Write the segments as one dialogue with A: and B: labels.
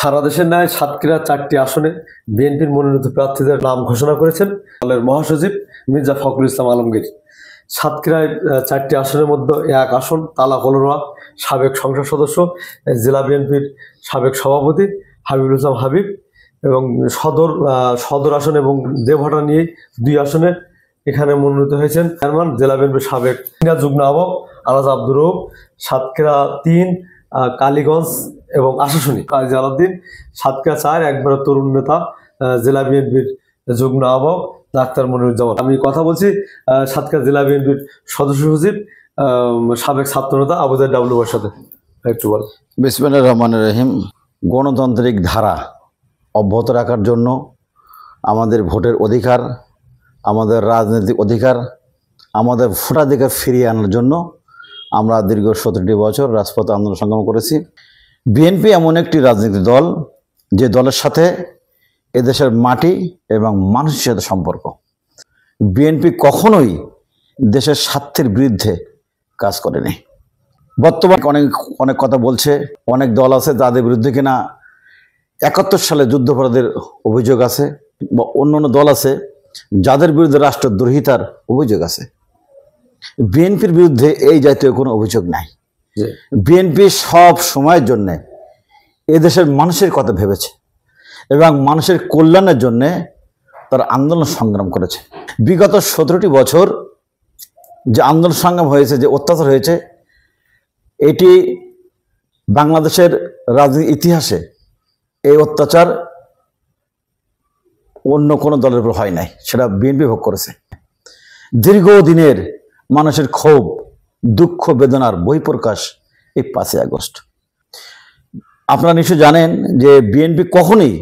A: সারা দেশের ন্যায় সাতক্ষীরা 4টি আসনে বিএনপির মনোনীত প্রার্থীদের নাম ঘোষণা করেছেন দলের মহাসচিব মির্জা ফখরুল ইসলাম আলমগীর। সাতক্ষীরায় 4টি আসনের মধ্যে এক আসন তালা কলোরা সাবেক সংসদ সদস্য, জেলা বিএনপির সাবেক সভাপতি হাবিবুল ইসলাম হাবিব, এবং সদর আসন এবং দেবহাটা নিয়ে 2 আসনে এখানে মনোনীত হয়েছেন চেয়ারম্যান জেলা বিএনপির সাবেক যুগ্ম আহ্বায়ক আলাজ আব্দুর রউফ। সাতক্ষীরা 3, কালীগঞ্জ এবং আশাশুনি কাজী আলাউদ্দিন। সাতক্ষীরা 4 একবার তরুণ নেতা জেলা বিএনপির যুগ্ম আহ্বায়ক ডাক্তার মনিরুজ্জামান। আমি কথা বলছি সাতক্ষীরা জেলা বিএনপির সদস্য সচিব সাবেক ছাত্রনেতা আবু জাহেদ ডাবলুর সাথে। একটু বল।
B: বিসমিল্লাহির রহমানির রহিম। গণতান্ত্রিক ধারা অব্যাহত রাখার জন্য, আমাদের ভোটের অধিকার, আমাদের রাজনৈতিক অধিকার, আমাদের ভোটাধিকার ফিরিয়ে আনার জন্য আমরা দীর্ঘ 17টি বছর রাজপথে আন্দোলন সংগ্রাম করেছি। বিএনপি এমন একটি রাজনৈতিক দল যে দলের সাথে এদেশের মাটি এবং মানুষের সাথে সম্পর্ক। বিএনপি কখনোই দেশের স্বার্থের বিরুদ্ধে কাজ করেনি। বর্তমানে অনেক কথা বলছে, অনেক দল আছে তাদের বিরুদ্ধে কিনা 71 সালে যুদ্ধাপরাধের অভিযোগ আছে, বা অন্য দল আছে যাদের বিরুদ্ধে রাষ্ট্রদ্রোহিতার অভিযোগ আছে। বিএনপির বিরুদ্ধে এই জাতীয় কোনো অভিযোগ নাই। বিএনপি সব সময়ের জন্যে এদেশের মানুষের কথা ভেবেছে এবং মানুষের কল্যাণের জন্যে তার আন্দোলন সংগ্রাম করেছে। বিগত 17টি বছর যে আন্দোলন সংগ্রাম হয়েছে, যে অত্যাচার হয়েছে, এটি বাংলাদেশের রাজনীতির ইতিহাসে এই অত্যাচার অন্য কোনো দলের উপর হয় নাই, সেটা বিএনপি ভোগ করেছে। দীর্ঘদিনের মানুষের ক্ষোভ, দুঃখ, বেদনার বহিঃপ্রকাশ এই 5ই আগস্ট। আপনারা নিশ্চয় জানেন যে বিএনপি কখনোই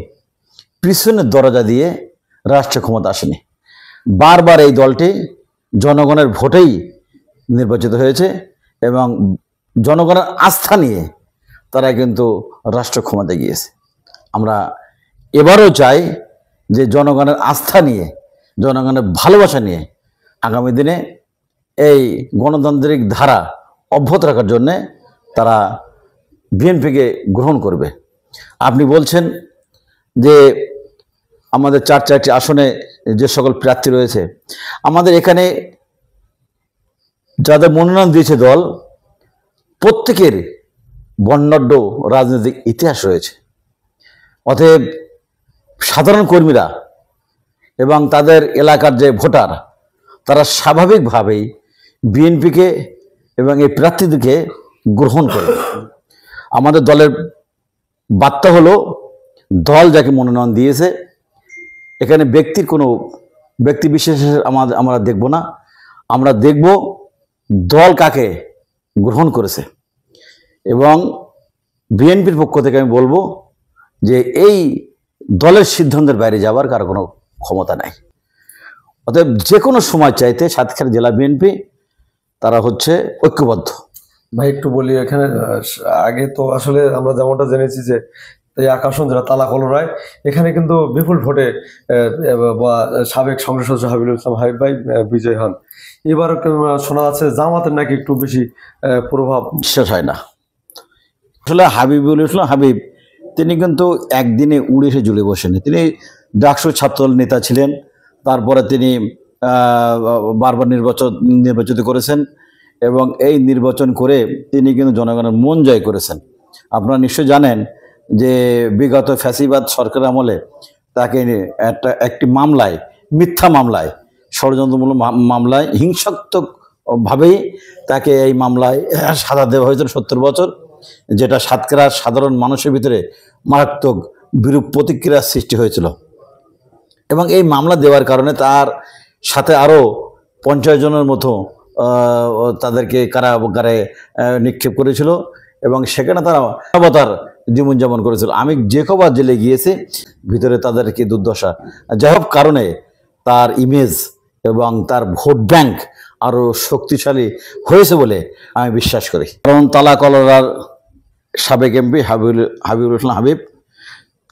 B: পিছনের দরজা দিয়ে রাষ্ট্র ক্ষমতা আসেনি। বারবার এই দলটি জনগণের ভোটেই নির্বাচিত হয়েছে এবং জনগণের আস্থা নিয়ে তারা কিন্তু রাষ্ট্র ক্ষমতায় গিয়েছে। আমরা এবারও চাই যে জনগণের আস্থা নিয়ে, জনগণের ভালোবাসা নিয়ে আগামী দিনে এই গণতান্ত্রিক ধারা অব্যাহত রাখার জন্যে তারা বিএনপিকে গ্রহণ করবে। আপনি বলছেন যে আমাদের 4টি আসনে যে সকল প্রার্থী রয়েছে, আমাদের এখানে যাদের মনোনয়ন দিয়েছে দল, প্রত্যেকের বর্ণাঢ্য রাজনৈতিক ইতিহাস রয়েছে। অতএব সাধারণ কর্মীরা এবং তাদের এলাকার যে ভোটার, তারা স্বাভাবিকভাবেই বিএনপিকে এবং এই প্রার্থীদেরকে গ্রহণ করে। আমাদের দলের বার্তা হলো, দল যাকে মনোনয়ন দিয়েছে, এখানে ব্যক্তি বিশেষের আমরা দেখব না, আমরা দেখব দল কাকে গ্রহণ করেছে। এবং বিএনপির পক্ষ থেকে আমি বলবো যে এই দলের সিদ্ধান্তের বাইরে যাওয়ার কারো কোনো ক্ষমতা নাই। অতএব যে কোনো সময় চাইতে সাতক্ষীরা জেলা বিএনপি তারা হচ্ছে ঐক্যবদ্ধ।
A: ভাই একটু বলি, এখানে আগে তো আসলে আমরা যেমনটা জেনেছি যে এই আসন যেটা তালা কলোরায়, এখানে কিন্তু বিপুল ভোটে সাবেক সংসদ সদস্য হাবিবুল ইসলাম হাবিব ভাই বিজয় হন। এবার শোনা যাচ্ছে জামাতের নাকি একটু বেশি প্রভাব।
B: শেষ হয় না। আসলে হাবিবুল ইসলাম হাবিব তিনি কিন্তু একদিনে উড়ে এসে জ্বলে বসেনি। তিনি ডাকসু ছাত্রদল নেতা ছিলেন, তারপরে তিনি বারবার নির্বাচিত করেছেন এবং এই নির্বাচন করে তিনি কিন্তু জনগণের মন জয় করেছেন। আপনারা নিশ্চয় জানেন যে বিগত ফ্যাসিবাদ সরকার আমলে তাকে একটি মামলায়, মিথ্যা মামলায়, ষড়যন্ত্রমূলক মামলায় হিংসাত্মকভাবেই তাকে এই মামলায় সাজা দেওয়া হয়েছিল 70 বছর, যেটা সাতক্ষীরার সাধারণ মানুষের ভিতরে মারাত্মক বিরূপ প্রতিক্রিয়ার সৃষ্টি হয়েছিল। এবং এই মামলা দেওয়ার কারণে তার সাথে আরও 50 জনের মতো তাদেরকে কারাগারে নিক্ষেপ করেছিল এবং সেখানে তারা মানবতার জীবনযাপন করেছিল। আমি যে কবার জেলে গিয়েছি, ভিতরে তাদেরকে দুর্দশা। যাই হোক, কারণে তার ইমেজ এবং তার ভোট ব্যাংক আরও শক্তিশালী হয়েছে বলে আমি বিশ্বাস করি। কারণ তালা কলোরার সাবেক এমপি হাবিবুল ইসলাম হাবিব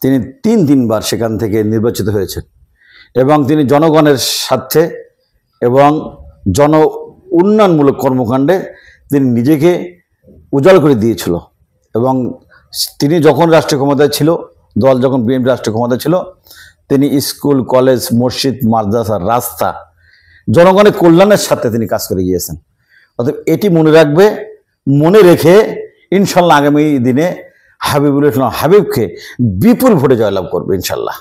B: তিনি 3বার সেখান থেকে নির্বাচিত হয়েছেন এবং তিনি জনগণের স্বার্থে এবং জন উন্নয়নমূলক কর্মকাণ্ডে তিনি নিজেকে উজাড় করে দিয়েছিল। এবং তিনি যখন রাষ্ট্রীয় ক্ষমতায় ছিল দল যখন বিএনপি রাষ্ট্রীয় ক্ষমতা ছিল, তিনি স্কুল, কলেজ, মসজিদ, মাদ্রাসা, রাস্তা, জনগণের কল্যাণের সাথে তিনি কাজ করে গিয়েছেন। অতএব এটি মনে রাখবে, মনে রেখে ইনশাল্লাহ আগামী দিনে হাবিবুল ইসলাম হাবিবকে বিপুল ভোটে জয়লাভ করবে ইনশাল্লাহ।